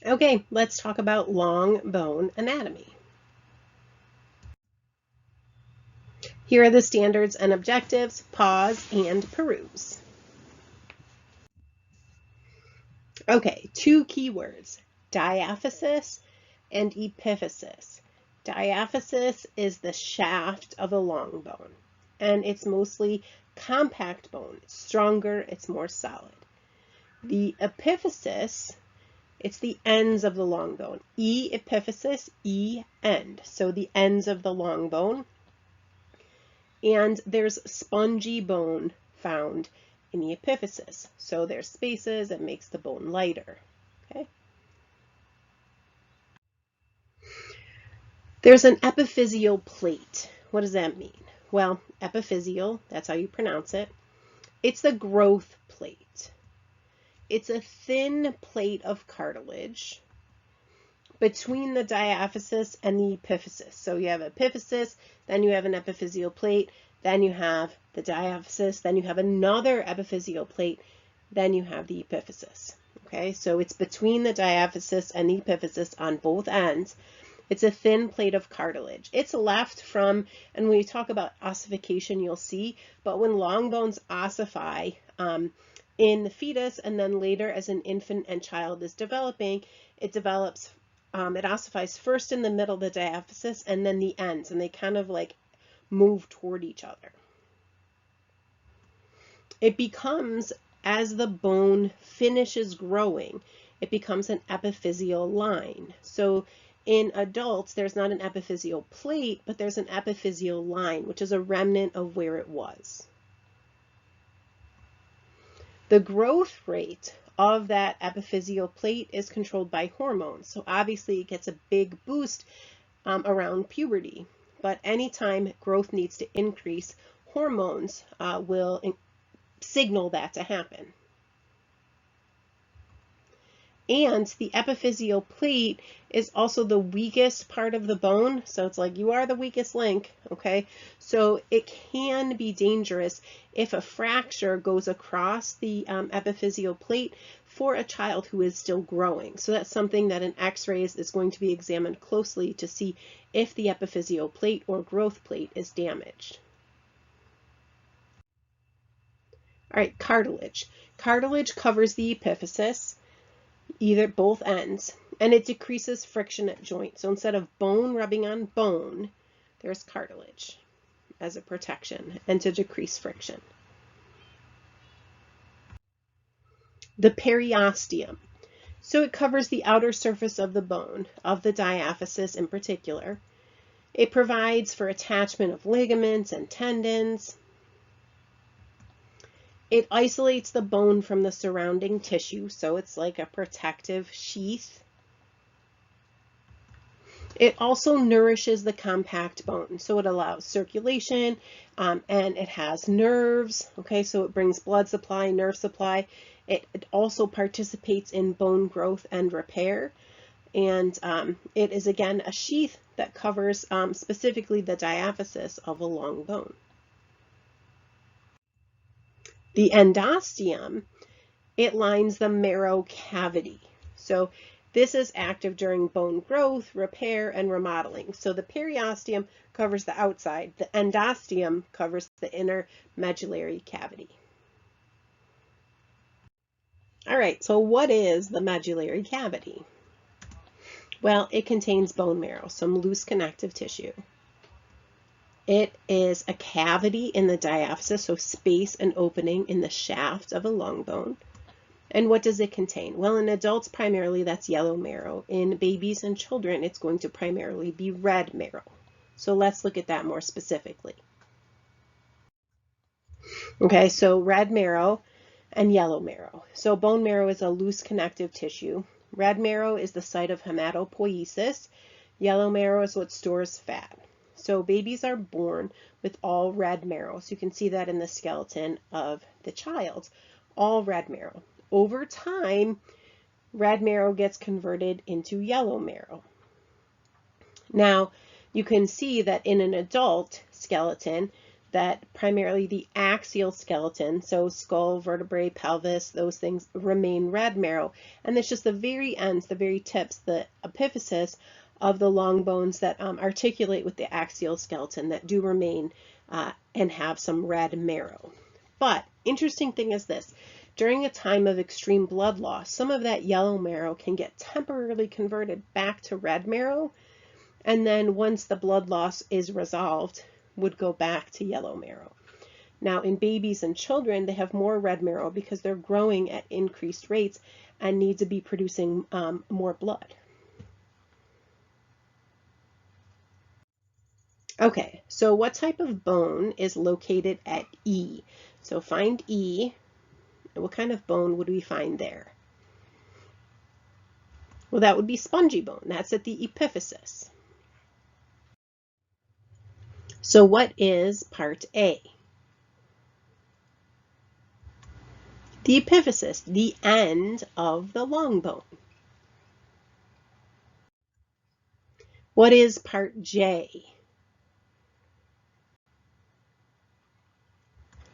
Okay, let's talk about long bone anatomy. Here are the standards and objectives. Pause and peruse. Okay, two keywords, diaphysis and epiphysis. Diaphysis is the shaft of the long bone, and it's mostly compact bone. It's stronger, it's more solid. The epiphysis, it's the ends of the long bone. Epiphysis, end. So the ends of the long bone. And there's spongy bone found in the epiphysis. So there's spaces that makes the bone lighter. Okay. There's an epiphyseal plate. What does that mean? Well, epiphyseal, that's how you pronounce it. It's the growth plate. It's a thin plate of cartilage between the diaphysis and the epiphysis. So you have epiphysis, then you have an epiphyseal plate, then you have the diaphysis, then you have another epiphyseal plate, then you have the epiphysis. Okay, so it's between the diaphysis and the epiphysis on both ends. It's a thin plate of cartilage. It's left from, and when we talk about ossification, you'll see, but when long bones ossify in the fetus and then later as an infant and child is developing, it develops, it ossifies first in the middle of the diaphysis and then the ends, and they kind of like move toward each other. It becomes, as the bone finishes growing, it becomes an epiphyseal line. So in adults, there's not an epiphyseal plate, but there's an epiphyseal line, which is a remnant of where it was. The growth rate of that epiphyseal plate is controlled by hormones. So obviously it gets a big boost around puberty, but anytime growth needs to increase, hormones will signal that to happen. And the epiphyseal plate is also the weakest part of the bone. So it's like you are the weakest link, okay? So it can be dangerous if a fracture goes across the epiphyseal plate for a child who is still growing. So that's something that in x-rays is going to be examined closely to see if the epiphyseal plate or growth plate is damaged. All right, cartilage. Cartilage covers the epiphysis, either both ends, and it decreases friction at joints. So instead of bone rubbing on bone, there's cartilage as a protection and to decrease friction. The periosteum. So it covers the outer surface of the bone, of the diaphysis in particular. It provides for attachment of ligaments and tendons. It isolates the bone from the surrounding tissue, so it's like a protective sheath. It also nourishes the compact bone, so it allows circulation, and it has nerves, okay, so it brings blood supply, nerve supply. It also participates in bone growth and repair, and it is again a sheath that covers specifically the diaphysis of a long bone. The endosteum, it lines the marrow cavity. So this is active during bone growth, repair, and remodeling. So the periosteum covers the outside. The endosteum covers the inner medullary cavity. All right, so what is the medullary cavity? Well, it contains bone marrow, some loose connective tissue. It is a cavity in the diaphysis, so space and opening in the shaft of a long bone. And what does it contain? Well, in adults, primarily that's yellow marrow. In babies and children, it's going to primarily be red marrow. So let's look at that more specifically. Okay, so red marrow and yellow marrow. So bone marrow is a loose connective tissue. Red marrow is the site of hematopoiesis. Yellow marrow is what stores fat. So babies are born with all red marrow. So you can see that in the skeleton of the child, all red marrow. Over time, red marrow gets converted into yellow marrow. Now, you can see that in an adult skeleton, that primarily the axial skeleton, so skull, vertebrae, pelvis, those things remain red marrow. And it's just the very ends, the very tips, the epiphysis of the long bones that articulate with the axial skeleton that do remain and have some red marrow. But interesting thing is this, during a time of extreme blood loss, some of that yellow marrow can get temporarily converted back to red marrow, and then once the blood loss is resolved, would go back to yellow marrow. Now in babies and children, they have more red marrow because they're growing at increased rates and need to be producing more blood. Okay, so what type of bone is located at E? So find E, and what kind of bone would we find there? Well, that would be spongy bone. That's at the epiphysis. So what is part A? The epiphysis, the end of the long bone. What is part J?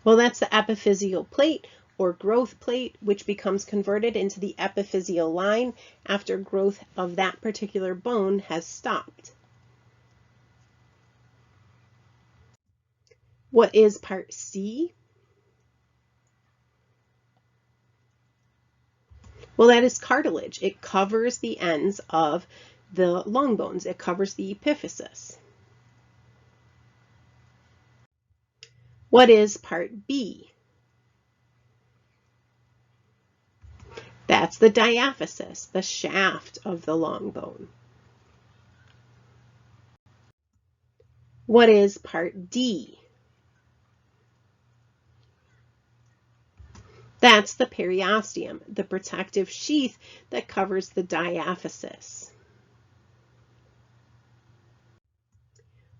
Well, that's the epiphyseal plate or growth plate, which becomes converted into the epiphyseal line after growth of that particular bone has stopped. What is part C? Well, that is cartilage. It covers the ends of the long bones. It covers the epiphysis. What is part B? That's the diaphysis, the shaft of the long bone. What is part D? That's the periosteum, the protective sheath that covers the diaphysis.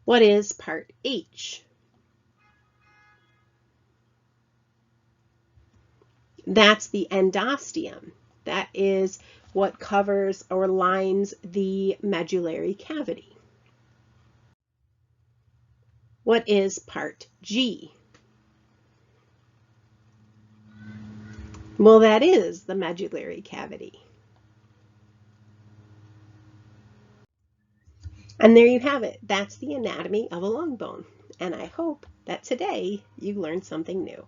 What is part H? That's the endosteum. That is what covers or lines the medullary cavity. What is part G? Well, that is the medullary cavity. And there you have it. That's the anatomy of a long bone. And I hope that today you learned something new.